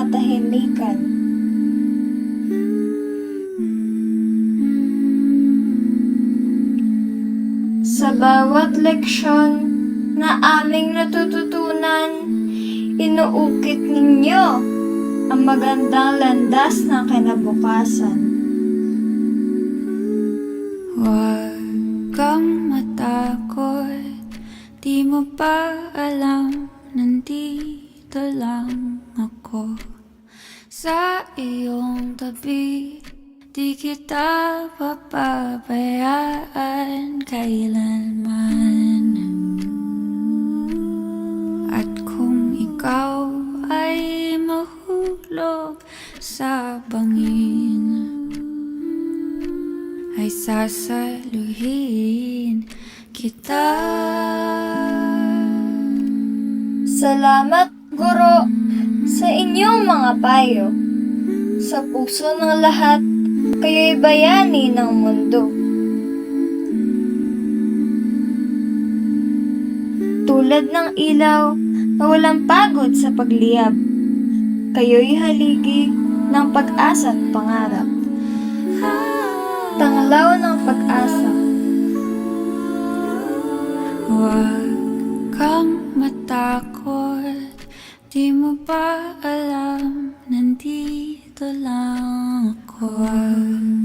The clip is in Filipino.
katahimikan. Sa bawat leksyon na aming natututunan, inuukit ninyo ang magandang landas ng kinabukasan. Huwag kang matakot, di mo pa alam, nandito lang ako sa iyong tabi. Di kita papabayaan kailanman. At kung ikaw ay mahulog sa bangin, ay sasaluhin kita. Salamat, Guro, sa inyong mga payo. Sa puso ng lahat, kayo'y bayani ng mundo. Tulad ng ilaw na walang pagod sa pagliyab, kayo'y haligi ng pag-asa at pangarap. Tanglaw ng pag-asa. Huwag kang matakot, di mo ba alam, nandito lang ako.